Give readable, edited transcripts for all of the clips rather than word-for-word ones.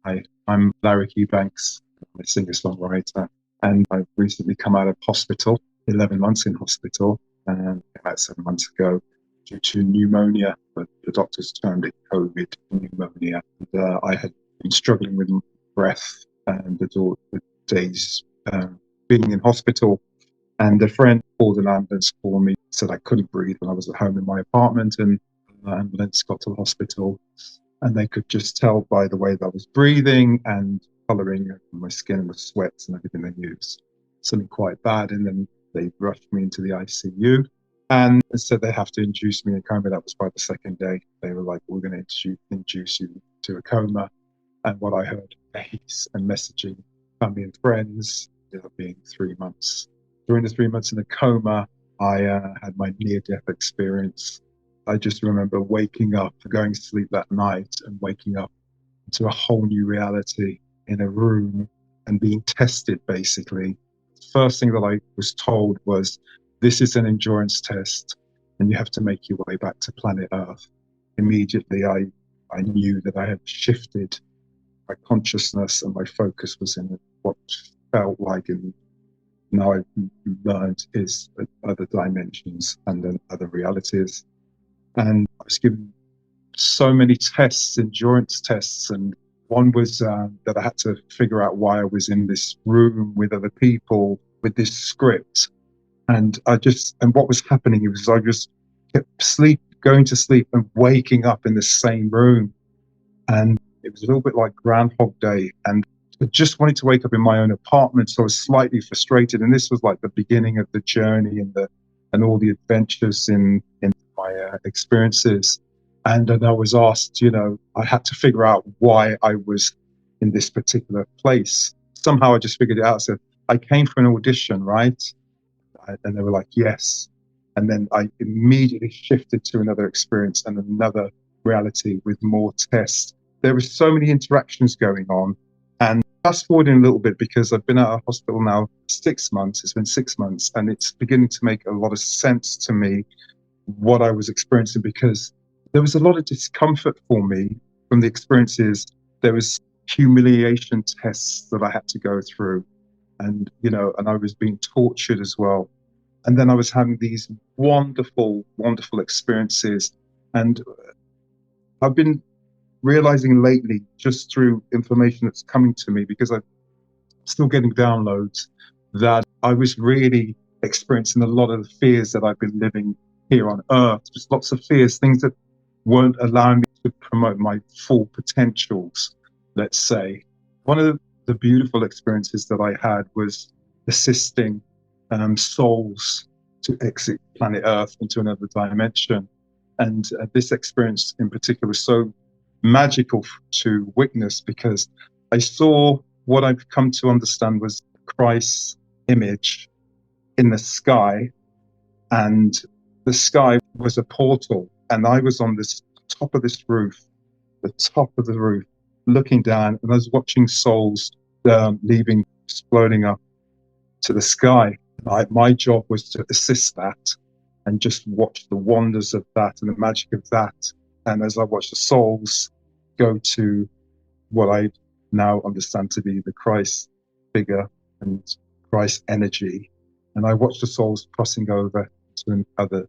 Hi, I'm Larrick Ebanks. I'm a singer-songwriter, and I've recently come out of hospital, 11 months in hospital, about 7 months ago, due to pneumonia. But the doctors termed it COVID pneumonia. I had been struggling with breath and the days being in hospital. And a friend called an ambulance for me, said I couldn't breathe when I was at home in my apartment, and the ambulance got to the hospital. And they could just tell by the way that I was breathing and colouring my skin with sweats and everything. They knew something quite bad. And then they rushed me into the ICU and said they have to induce me in coma. That was by the second day. They were like, we're going to induce you to a coma. And what I heard, days and messaging family and friends, ended up being 3 months. During the 3 months in the coma, I had my near-death experience. I just remember waking up, going to sleep that night and waking up to a whole new reality in a room and being tested, basically. The first thing that I was told was, this is an endurance test and you have to make your way back to planet Earth. Immediately, I knew that I had shifted my consciousness and my focus was in what felt like, and now I've learned, is other dimensions and then other realities. And I was given so many tests, endurance tests, and one was that I had to figure out why I was in this room with other people with this script. And what was happening was I just kept going to sleep and waking up in the same room. And it was a little bit like Groundhog Day. And I just wanted to wake up in my own apartment. So I was slightly frustrated. And this was like the beginning of the journey and all the adventures in my experiences. And then I was asked, I had to figure out why I was in this particular place. Somehow I just figured it out. So I came for an audition, right? And they were like, yes. And then I immediately shifted to another experience and another reality with more tests. There were so many interactions going on. And fast forwarding a little bit, because I've been out of hospital now 6 months, it's been 6 months, and it's beginning to make a lot of sense to me what I was experiencing, because there was a lot of discomfort for me from the experiences. There was humiliation tests that I had to go through, and I was being tortured as well. And then I was having these wonderful, wonderful experiences. And I've been realizing lately, just through information that's coming to me, because I'm still getting downloads, that I was really experiencing a lot of the fears that I've been living here on Earth. Just lots of fears, things that weren't allowing me to promote my full potentials, let's say. One of the beautiful experiences that I had was assisting souls to exit planet Earth into another dimension. And this experience in particular was so magical to witness, because I saw what I've come to understand was Christ's image in the sky, and the sky was a portal, and I was on the top of the roof, looking down, and I was watching souls leaving, exploding up to the sky. My job was to assist that and just watch the wonders of that and the magic of that. And as I watched the souls go to what I now understand to be the Christ figure and Christ energy, and I watched the souls crossing over to another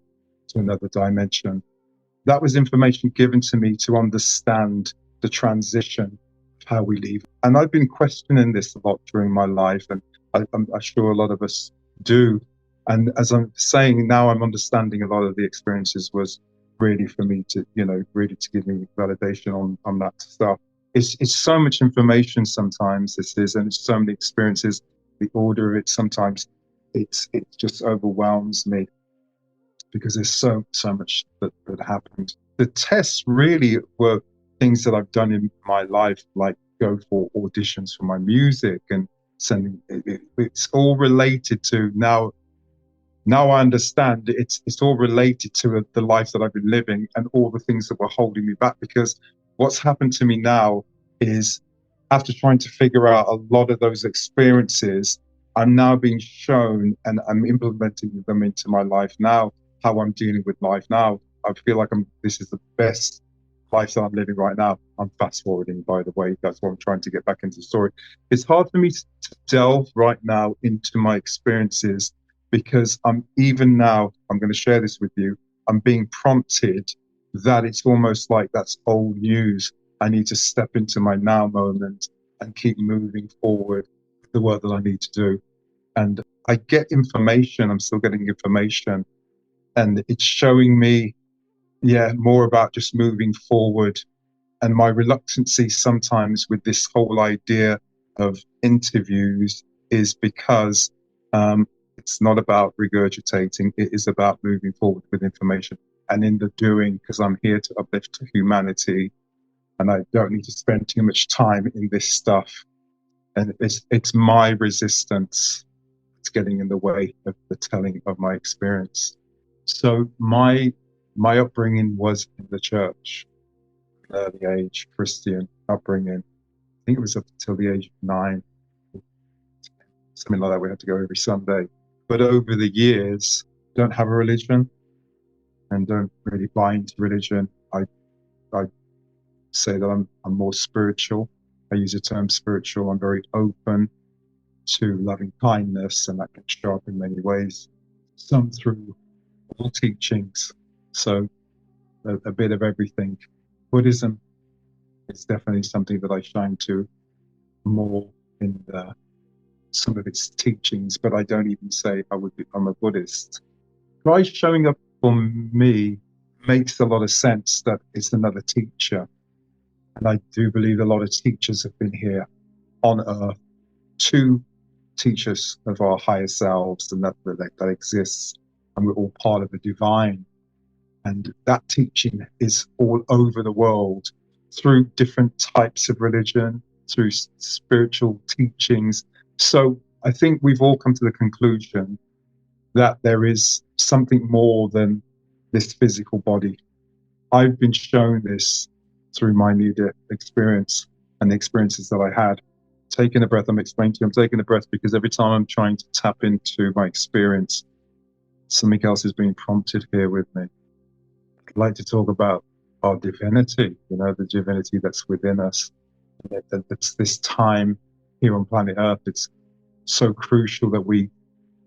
dimension, that was information given to me to understand the transition of how we leave. And I've been questioning this a lot during my life, and I'm sure a lot of us do. And as I'm saying now, I'm understanding a lot of the experiences was really for me to, really to give me validation on that stuff. It's so much information sometimes, this is, and it's so many experiences. The order of it, sometimes it just overwhelms me, because there's so much that happened. The tests really were things that I've done in my life, like go for auditions for my music and sending. It's all related to now. Now I understand it's all related to the life that I've been living and all the things that were holding me back. Because what's happened to me now is, after trying to figure out a lot of those experiences, I'm now being shown and I'm implementing them into my life now, how I'm dealing with life now. I feel like this is the best life that I'm living right now. I'm fast forwarding, by the way. That's why I'm trying to get back into the story. It's hard for me to delve right now into my experiences because even now, I'm going to share this with you. I'm being prompted that it's almost like that's old news. I need to step into my now moment and keep moving forward with the work that I need to do. And I get information. I'm still getting information, and it's showing me, more about just moving forward. And my reluctancy sometimes with this whole idea of interviews is because it's not about regurgitating, it is about moving forward with information and in the doing, because I'm here to uplift humanity and I don't need to spend too much time in this stuff. And it's my resistance that's getting in the way of the telling of my experience. So my upbringing was in the church, early age, Christian upbringing. I think it was up until the age of 9, something like that. We had to go every Sunday. But over the years, don't have a religion and don't really buy into religion. I say that I'm more spiritual. I use the term spiritual. I'm very open to loving kindness, and that can show up in many ways. Some through all teachings. So a bit of everything. Buddhism is definitely something that I shine to more in some of its teachings, but I don't even say I'm a Buddhist. Christ showing up for me makes a lot of sense that it's another teacher. And I do believe a lot of teachers have been here on earth to teach us of our higher selves and that exists, and we're all part of the divine. And that teaching is all over the world through different types of religion, through spiritual teachings. So I think we've all come to the conclusion that there is something more than this physical body. I've been shown this through my near-death experience and the experiences that I had. Taking a breath, I'm explaining to you, I'm taking a breath because every time I'm trying to tap into my experience, something else is being prompted here with me. I'd like to talk about our divinity, the divinity that's within us. That's this time here on planet Earth. It's so crucial that we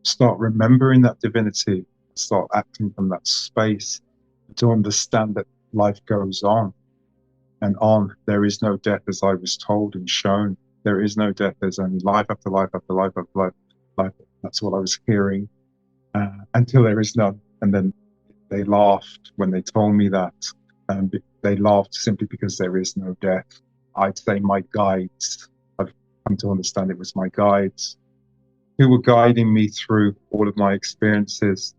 start remembering that divinity, start acting from that space to understand that life goes on and on. There is no death, as I was told and shown. There is no death. There's only life after life after life after life. That's what I was hearing until there is none. And then they laughed when they told me that. They laughed simply because there is no death. I'd say my guides, I've come to understand it was my guides who were guiding me through all of my experiences.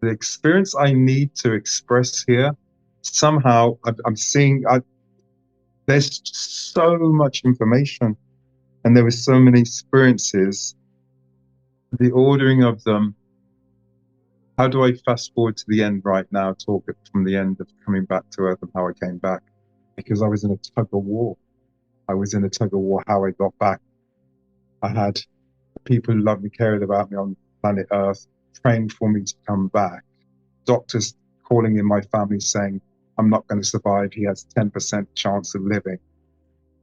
The experience I need to express here, somehow I'm seeing, there's so much information and there were so many experiences, the ordering of them. How do I fast forward to the end right now, talk it from the end of coming back to Earth and how I came back? Because I was in a tug of war. I was in a tug of war how I got back. I had people who loved me, cared about me on planet Earth, praying for me to come back. Doctors calling in my family saying, I'm not going to survive. He has 10% chance of living.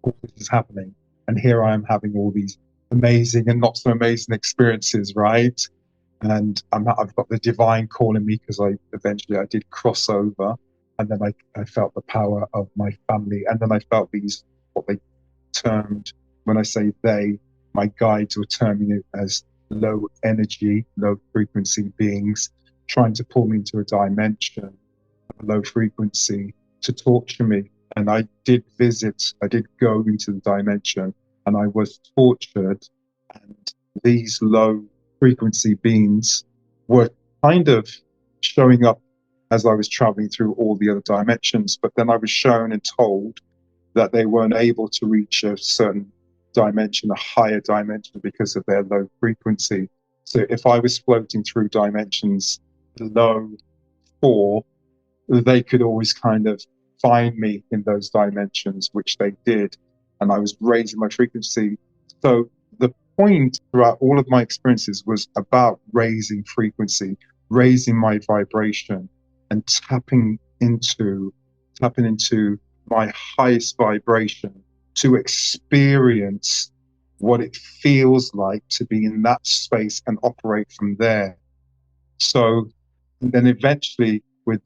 All this is happening. And here I am having all these amazing and not so amazing experiences, right? And I've got the divine calling me because I did cross over, and then I felt the power of my family, and then I felt these, what they termed, when I say they, my guides were terming it as low energy, low frequency beings trying to pull me into a dimension of low frequency to torture me. And I did go into the dimension and I was tortured, and these low frequency beings were kind of showing up as I was traveling through all the other dimensions. But then I was shown and told that they weren't able to reach a certain dimension, a higher dimension, because of their low frequency. So if I was floating through dimensions below 4, they could always kind of find me in those dimensions, which they did. And I was raising my frequency. So the point throughout all of my experiences was about raising frequency, raising my vibration, and tapping into my highest vibration, to experience what it feels like to be in that space and operate from there. So then eventually with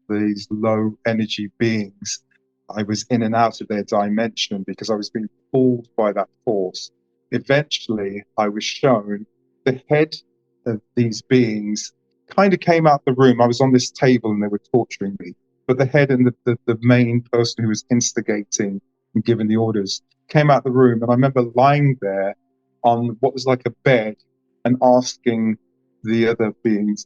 these low energy beings, I was in and out of their dimension because I was being pulled by that force. Eventually, I was shown the head of these beings kind of came out the room. I was on this table and they were torturing me. But the head and the main person who was instigating and giving the orders came out the room. And I remember lying there on what was like a bed and asking the other beings,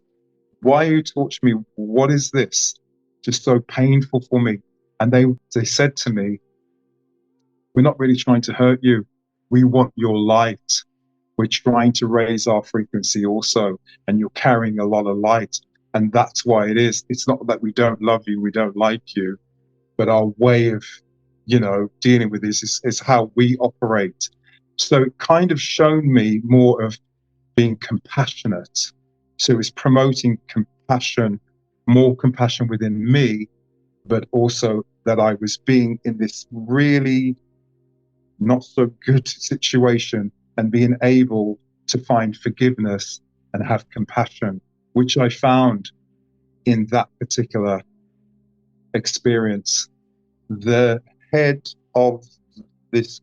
why are you torturing me? What is this? Just so painful for me. And they said to me, we're not really trying to hurt you. We want your light. We're trying to raise our frequency also. And you're carrying a lot of light. And that's why it is. It's not that we don't love you, we don't like you, but our way of, dealing with this is how we operate. So it kind of shown me more of being compassionate. So it was promoting compassion, more compassion within me, but also that I was being in this really not so good situation and being able to find forgiveness and have compassion, which I found in that particular experience. The head of this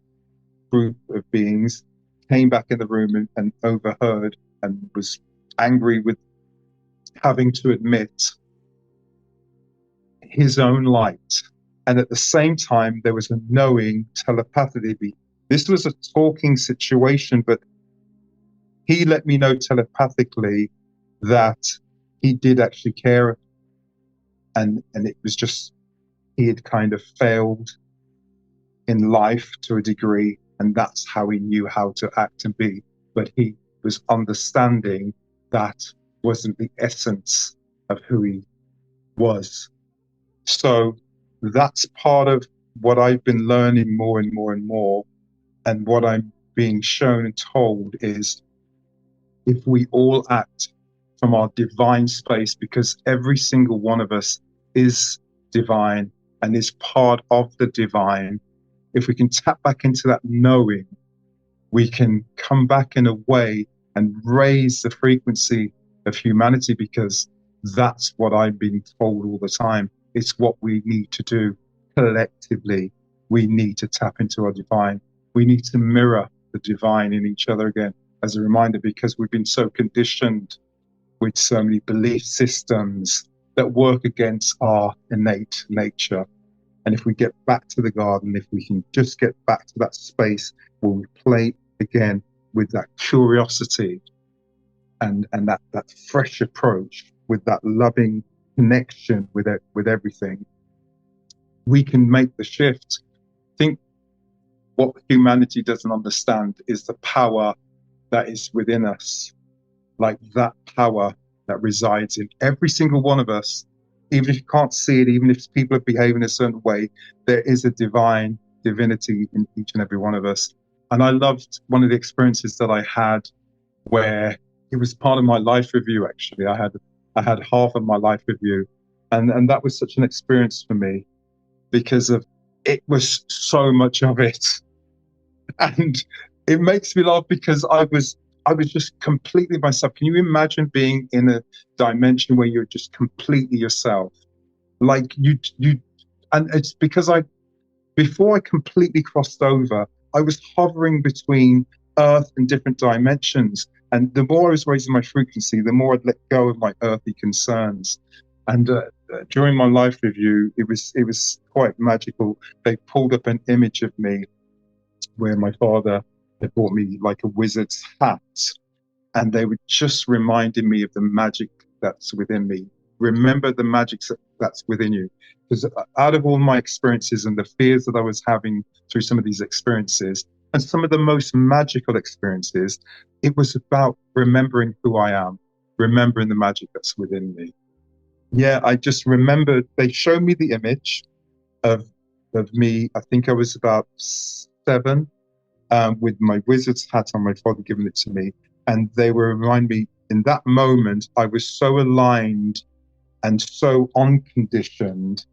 group of beings came back in the room and overheard and was angry with having to admit his own light. And at the same time, there was a knowing telepathically. This was a talking situation, but he let me know telepathically that he did actually care. And it was just, he had kind of failed in life to a degree. And that's how he knew how to act and be. But he was understanding that wasn't the essence of who he was. So that's part of what I've been learning more and more and more. And what I'm being shown and told is if we all act from our divine space, because every single one of us is divine and is part of the divine, if we can tap back into that knowing, we can come back in a way and raise the frequency of humanity, because that's what I've been told all the time. It's what we need to do collectively. We need to tap into our divine. We need to mirror the divine in each other again, as a reminder, because we've been so conditioned with so many belief systems that work against our innate nature. And if we get back to the garden, if we can just get back to that space where we play again with that curiosity and that fresh approach, with that loving connection with it, with everything, we can make the shift. I think what humanity doesn't understand is the power that is within us, like that power that resides in every single one of us. Even if you can't see it, even if people are behaving a certain way, there is a divinity in each and every one of us. And I loved one of the experiences that I had where it was part of my life review. Actually, I had half of my life review, and that was such an experience for me because of it was so much of it, and it makes me laugh because I was just completely myself. Can you imagine being in a dimension where you're just completely yourself? Like you, and it's because before I completely crossed over, I was hovering between Earth and different dimensions. And the more I was raising my frequency, the more I'd let go of my earthly concerns. And during my life review, it was quite magical. They pulled up an image of me where my father had bought me like a wizard's hat, and they were just reminding me of the magic that's within me. Remember the magic that's within you. Because out of all my experiences and the fears that I was having through some of these experiences, and some of the most magical experiences, it was about remembering who I am, remembering the magic that's within me. Yeah, I just remembered, they showed me the image of me. I think I was about 7, with my wizard's hat on, my father giving it to me. And they were reminding me in that moment, I was so aligned and so unconditioned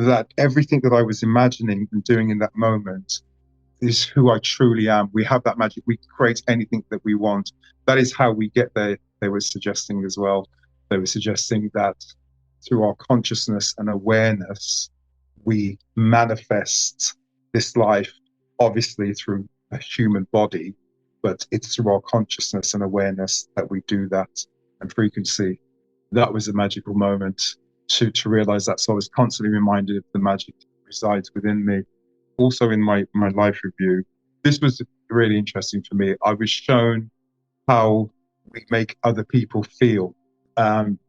that everything that I was imagining and doing in that moment is who I truly am. We have that magic. We create anything that we want. That is how we get there. They were suggesting as well. They were suggesting that through our consciousness and awareness, we manifest this life, obviously through a human body, but it's through our consciousness and awareness that we do that, and frequency. That was a magical moment to realize that. So I was constantly reminded of the magic that resides within me. Also in my life review, this was really interesting for me. I was shown how we make other people feel.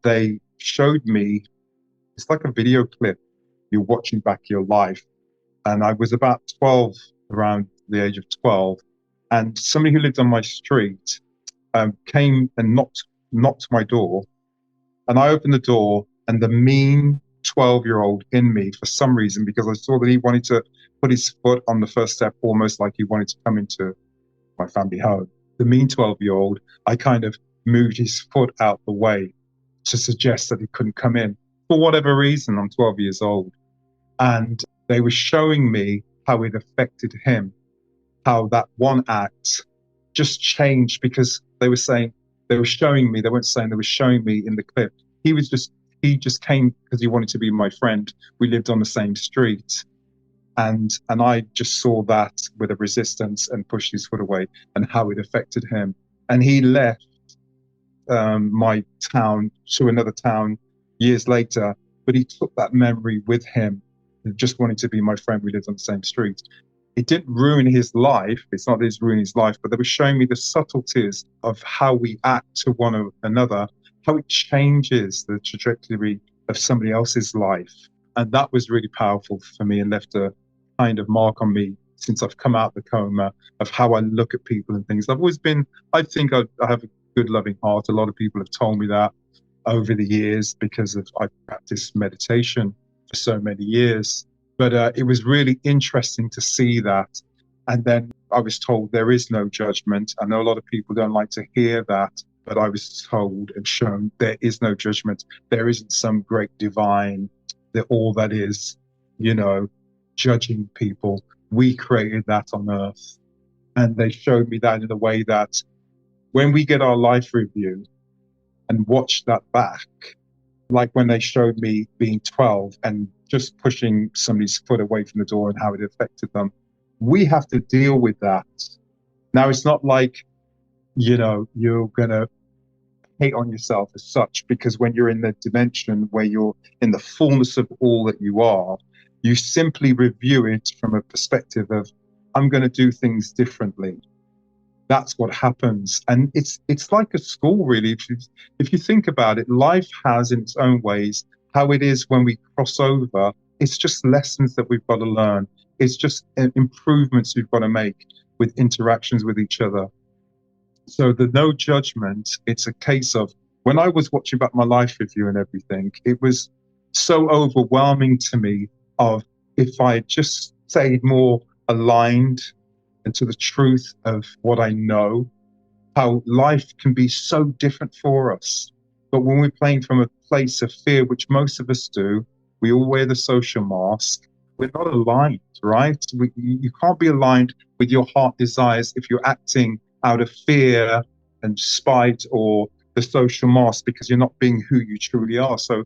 They showed me, it's like a video clip. You're watching back your life. And I was about 12, around the age of 12. And somebody who lived on my street came and knocked my door. And I opened the door, and the mean 12-year-old in me, for some reason, because I saw that he wanted to put his foot on the first step, almost like he wanted to come into my family home. The mean 12-year-old, I kind of moved his foot out the way to suggest that he couldn't come in. For whatever reason, I'm 12 years old. And they were showing me how it affected him, how that one act just changed, because they were showing me, they weren't saying, they were showing me in the clip. He just came because he wanted to be my friend. We lived on the same street. And I just saw that with a resistance and pushed his foot away, and how it affected him. And he left my town to another town years later, but he took that memory with him, just wanting to be my friend. We lived on the same street. It didn't ruin his life. It's not that it's ruined his life, but they were showing me the subtleties of how we act to one another, how it changes the trajectory of somebody else's life. And that was really powerful for me, and left a kind of mark on me since I've come out of the coma, of how I look at people and things. I've always been, I think I have a good, loving heart. A lot of people have told me that over the years, because I've practiced meditation for so many years. But it was really interesting to see that. And then I was told there is no judgment. I know a lot of people don't like to hear that, but I was told and shown there is no judgment. There isn't some great divine that all that is, judging people. We created that on earth. And they showed me that in a way that when we get our life review and watch that back, like when they showed me being 12 and just pushing somebody's foot away from the door and how it affected them, we have to deal with that. Now, it's not like, you're going to hate on yourself as such, because when you're in the dimension where you're in the fullness of all that you are, you simply review it from a perspective of, I'm going to do things differently. That's what happens. And it's like a school, really. If you think about it, life has in its own ways how it is when we cross over. It's just lessons that we've got to learn. It's just improvements we've got to make with interactions with each other. So the no judgment, it's a case of, when I was watching back my life review and everything, it was so overwhelming to me of, if I just stayed more aligned and to the truth of what I know, how life can be so different for us. But when we're playing from a place of fear, which most of us do, we all wear the social mask, we're not aligned, right? You can't be aligned with your heart desires if you're acting out of fear and spite, or the social mask, because you're not being who you truly are. So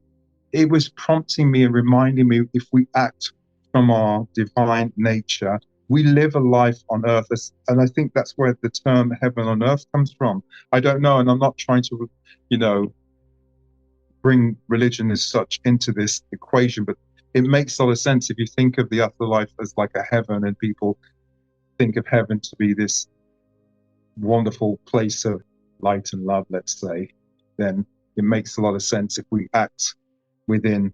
it was prompting me and reminding me, if we act from our divine nature, we live a life on earth. And I think that's where the term heaven on earth comes from. I don't know, and I'm not trying to, bring religion as such into this equation, but it makes a lot of sense if you think of the afterlife as like a heaven, and people think of heaven to be this wonderful place of light and love, let's say, then it makes a lot of sense. If we act within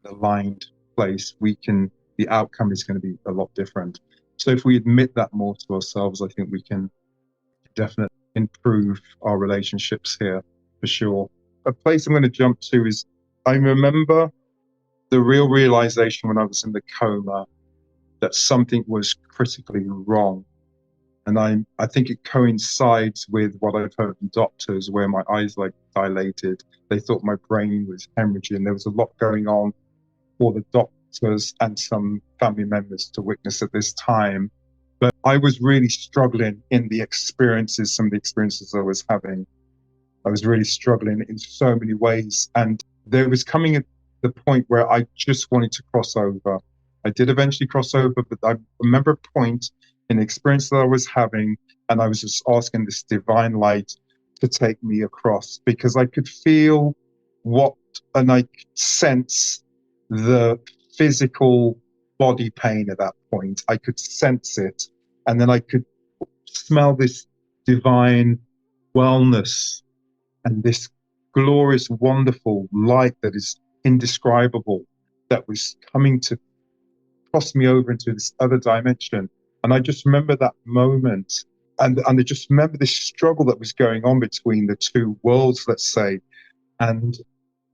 an aligned place, the outcome is going to be a lot different. So if we admit that more to ourselves, I think we can definitely improve our relationships here, for sure. A place I'm going to jump to is, I remember the real realization when I was in the coma that something was critically wrong. And I think it coincides with what I've heard from doctors, where my eyes dilated. They thought my brain was hemorrhaging. There was a lot going on for the and some family members to witness at this time. But I was really struggling in the experiences, some of the experiences I was having. I was really struggling in so many ways. And there was coming at the point where I just wanted to cross over. I did eventually cross over, but I remember a point in the experience that I was having, and I was just asking this divine light to take me across, because I could feel and I could sense the physical body pain at that point. I could sense it. And then I could smell this divine wellness and this glorious, wonderful light that is indescribable, that was coming to cross me over into this other dimension. And I just remember that moment. And I just remember this struggle that was going on between the two worlds, let's say. And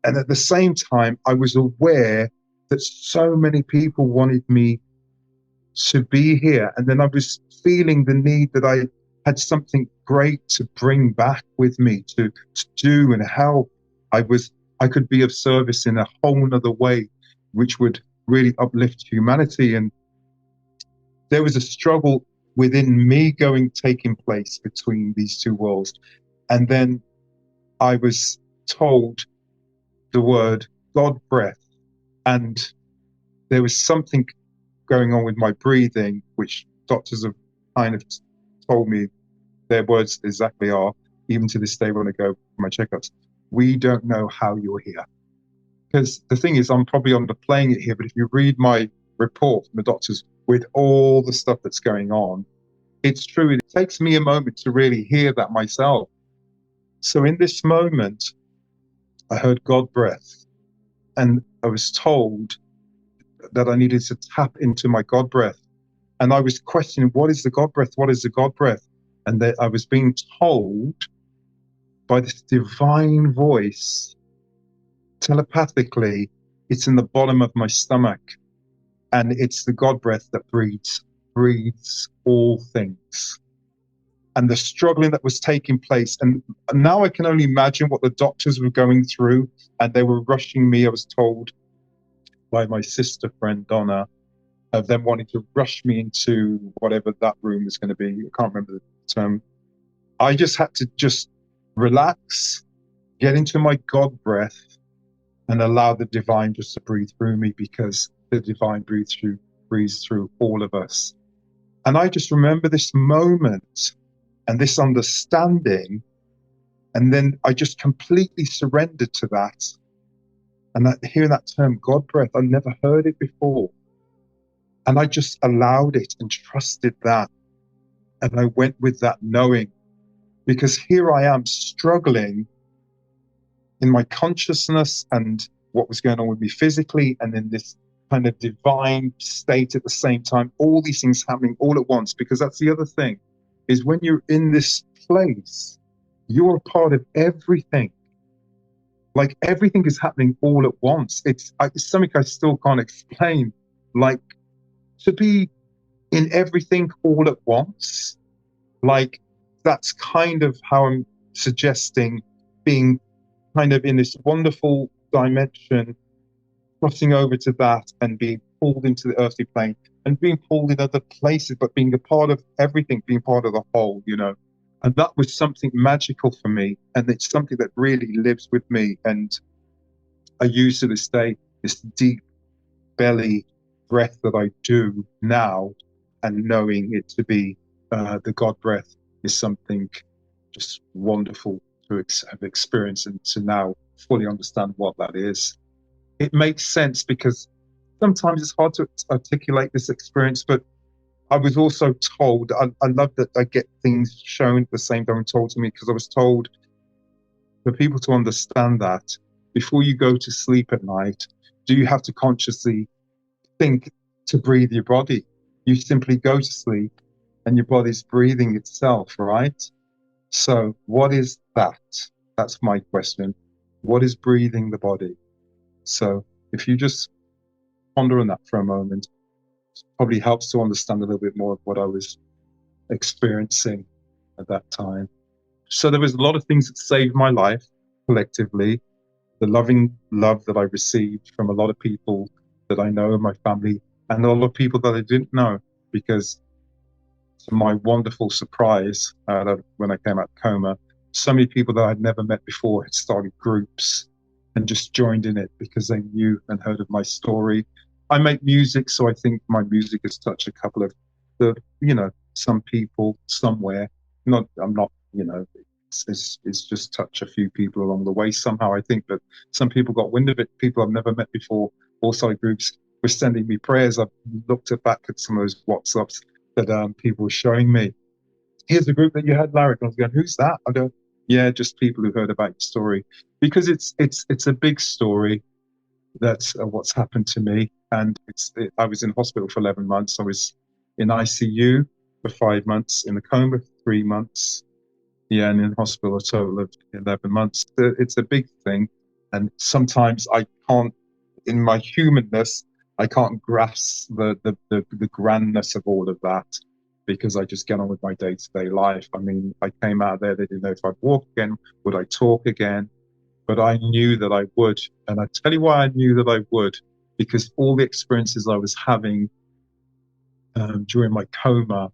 at the same time, I was aware that so many people wanted me to be here. And then I was feeling the need that I had something great to bring back with me to do and help. I could be of service in a whole nother way, which would really uplift humanity. And there was a struggle within me taking place between these two worlds. And then I was told the word God breath, and there was something going on with my breathing, which doctors have kind of told me their words exactly are, even to this day when I go for my checkups, we don't know how you're here. Because the thing is, I'm probably underplaying it here, but if you read my report from the doctors with all the stuff that's going on, it's true. It takes me a moment to really hear that myself. So in this moment, I heard God breath, and I was told that I needed to tap into my God breath. And I was questioning, what is the God breath? What is the God breath? And that I was being told by this divine voice, telepathically, it's in the bottom of my stomach. And it's the God breath that breathes all things. And the struggling that was taking place. And now I can only imagine what the doctors were going through. And they were rushing me, I was told by my sister friend, Donna, of them wanting to rush me into whatever that room was going to be. I can't remember the term. I just had to just relax, get into my God breath, and allow the divine just to breathe through me, because the divine breathes through all of us. And I just remember this moment and this understanding, and then I just completely surrendered to that. And hearing that term, God breath, I never heard it before. And I just allowed it and trusted that. And I went with that knowing, because here I am struggling in my consciousness and what was going on with me physically, and in this kind of divine state at the same time, all these things happening all at once. Because that's the other thing, is when you're in this place, you're a part of everything. Like everything is happening all at once. It's something I still can't explain. Like, to be in everything all at once, like that's kind of how I'm suggesting being kind of in this wonderful dimension, crossing over to that and being pulled into the earthly plane and being pulled in other places, but being a part of everything, being part of the whole, you know. And that was something magical for me. And it's something that really lives with me. And I use to this day, this deep belly breath that I do now, and knowing it to be the God breath is something just wonderful to have experienced, and to now fully understand what that is. It makes sense, because sometimes it's hard to articulate this experience, but I was also told, I love that I get things shown at the same time told to me, because I was told for people to understand that before you go to sleep at night, do you have to consciously think to breathe your body? You simply go to sleep and your body's breathing itself, right? So what is that? That's my question. What is breathing the body? So if you just ponder on that for a moment, it probably helps to understand a little bit more of what I was experiencing at that time. So there was a lot of things that saved my life collectively. The loving love that I received from a lot of people that I know, my family, and a lot of people that I didn't know, because to my wonderful surprise, when I came out of coma, so many people that I'd never met before had started groups and just joined in it because they knew and heard of my story. I make music, so I think my music has touched a couple of some people somewhere. I'm not, it's just touched a few people along the way somehow. I think that some people got wind of it. People I've never met before, also groups, were sending me prayers. I've looked back at some of those WhatsApps that people were showing me. Here's the group that you had, Larrick. I was going, who's that? I go, yeah, just people who heard about your story, because it's a big story. That's what's happened to me. And I was in hospital for 11 months. I was in ICU for 5 months, in a coma for 3 months. Yeah, and in hospital a total of 11 months. It's a big thing. And sometimes I can't, in my humanness, I can't grasp the grandness of all of that, because I just get on with my day-to-day life. I mean, I came out there, they didn't know if I'd walk again, would I talk again? But I knew that I would. And I tell you why I knew that I would, because all the experiences I was having during my coma,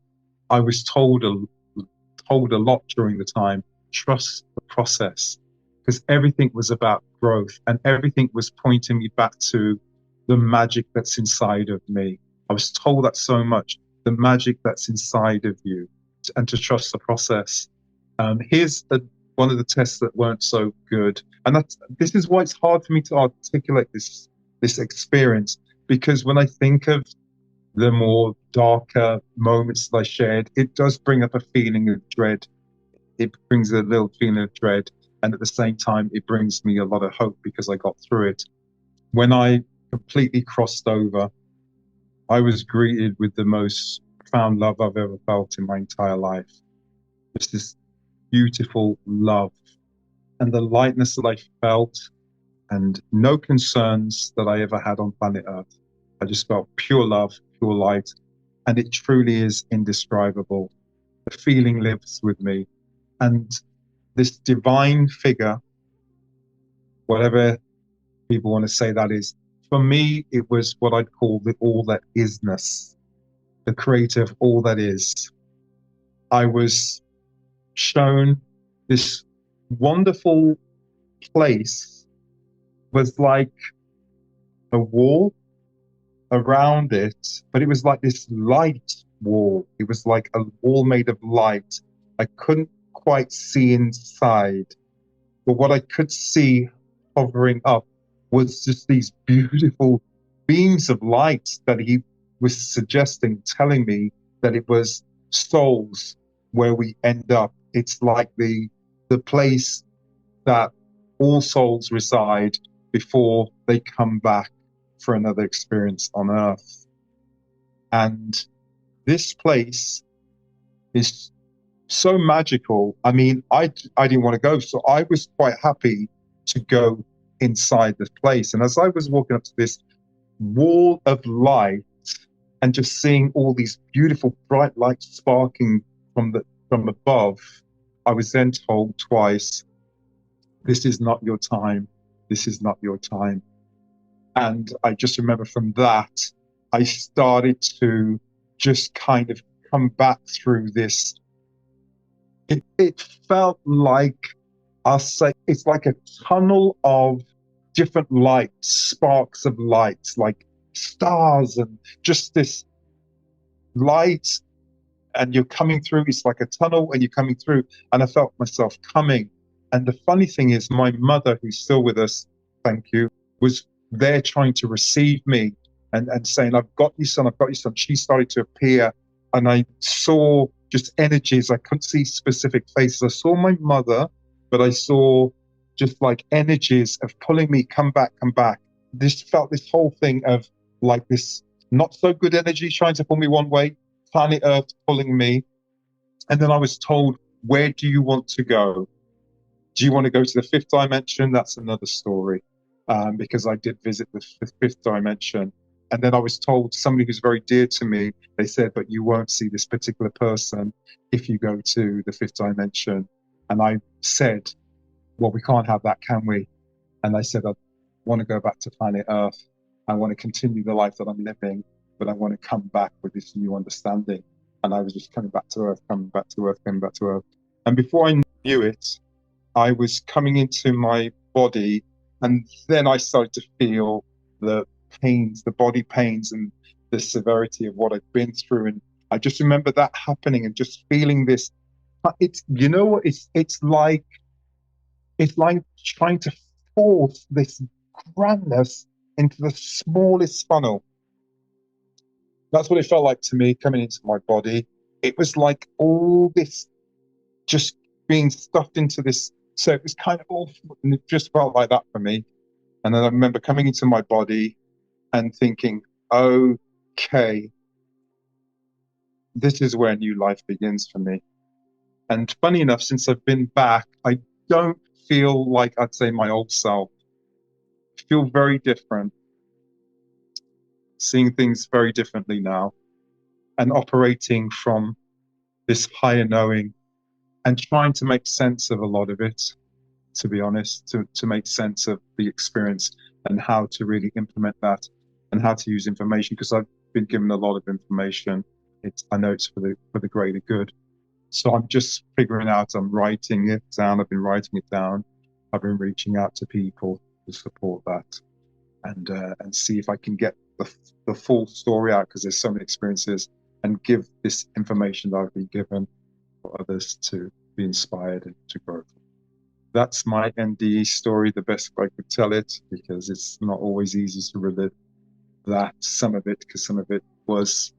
I was told a lot during the time: trust the process, because everything was about growth and everything was pointing me back to the magic that's inside of me. I was told that so much, the magic that's inside of you, and to trust the process. Here's one of the tests that weren't so good, and this is why it's hard for me to articulate this experience, because when I think of the more darker moments that I shared, it does bring up a feeling of dread. It brings a little feeling of dread, and at the same time, it brings me a lot of hope because I got through it. When I completely crossed over, I was greeted with the most profound love I've ever felt in my entire life. Just this beautiful love and the lightness that I felt, and no concerns that I ever had on planet Earth. I just felt pure love, pure light, and it truly is indescribable. The feeling lives with me. And this divine figure, whatever people want to say that is, for me, it was what I'd call the all that isness, the creator of all that is. I was shown this wonderful place, was like a wall around it, but it was like this light wall. It was like a wall made of light. I couldn't quite see inside, but what I could see hovering up was just these beautiful beams of light that he was suggesting, telling me that it was souls where we end up. It's like the place that all souls reside before they come back for another experience on Earth. And this place is so magical. I mean, I didn't want to go, so I was quite happy to go inside this place. And as I was walking up to this wall of light and just seeing all these beautiful bright lights sparking from above, I was then told twice, "This is not your time. This is not your time." And I just remember from that, I started to just kind of come back through this. It felt like, I'll say, it's like a tunnel of different lights, sparks of lights, like stars, and just this light. And you're coming through, it's like a tunnel, and you're coming through. And I felt myself coming. And the funny thing is, my mother, who's still with us, thank you, was there trying to receive me and saying, "I've got you, son, I've got you, son." She started to appear, and I saw just energies. I couldn't see specific faces. I saw my mother, but I saw just like energies of pulling me, come back, come back. This felt this whole thing of like this not so good energy trying to pull me one way, planet Earth pulling me. And then I was told, "Where do you want to go? Do you want to go to the fifth dimension?" That's another story, because I did visit the fifth dimension. And then I was told, somebody who's very dear to me, they said, "But you won't see this particular person if you go to the fifth dimension." And I said, "Well, we can't have that, can we?" And I said, "I want to go back to planet Earth." I want to continue the life that I'm living, but I want to come back with this new understanding. And I was just coming back to earth, coming back to earth, coming back to earth. And before I knew it, I was coming into my body, and then I started to feel the pains, the body pains, and the severity of what I'd been through. And I just remember that happening and just feeling this. It's, you know what, it's like trying to force this grandness into the smallest funnel. That's what it felt like to me coming into my body. It was like all this just being stuffed into this. So it was kind of awful, and it just felt like that for me. And then I remember coming into my body and thinking, okay, this is where new life begins for me. And funny enough, since I've been back, I don't feel like I'd say my old self. I feel very different, seeing things very differently now, and operating from this higher knowing and trying to make sense of a lot of it, to be honest, to make sense of the experience and how to really implement that and how to use information, because I've been given a lot of information. I know it's for the greater good. So I'm just figuring out, I'm writing it down. I've been writing it down. I've been reaching out to people to support that, and see if I can get the full story out, because there's so many experiences, and give this information that I've been given for others to be inspired and to grow. That's my NDE story, the best I could tell it, because it's not always easy to relive that, some of it, because some of it was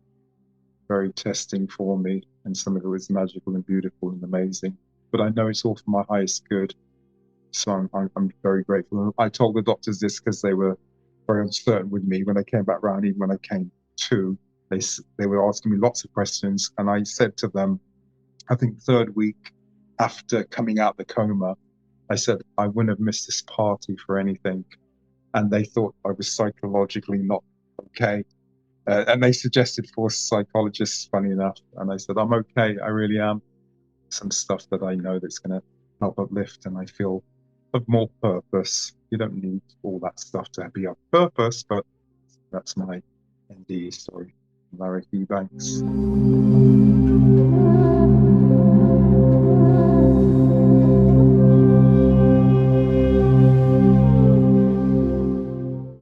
very testing for me, and some of it was magical and beautiful and amazing. But I know it's all for my highest good, so I'm very grateful. I told the doctors this because they were very uncertain with me when I came back round. Even when I came to, they were asking me lots of questions, and I said to them, I think third week after coming out the coma, I said I wouldn't have missed this party for anything. And they thought I was psychologically not okay. And they suggested for psychologists, funny enough. And I said, I'm okay, I really am. Some stuff that I know that's going to help uplift, and I feel of more purpose. You don't need all that stuff to be of purpose, but that's my NDE story. Larrick Ebanks.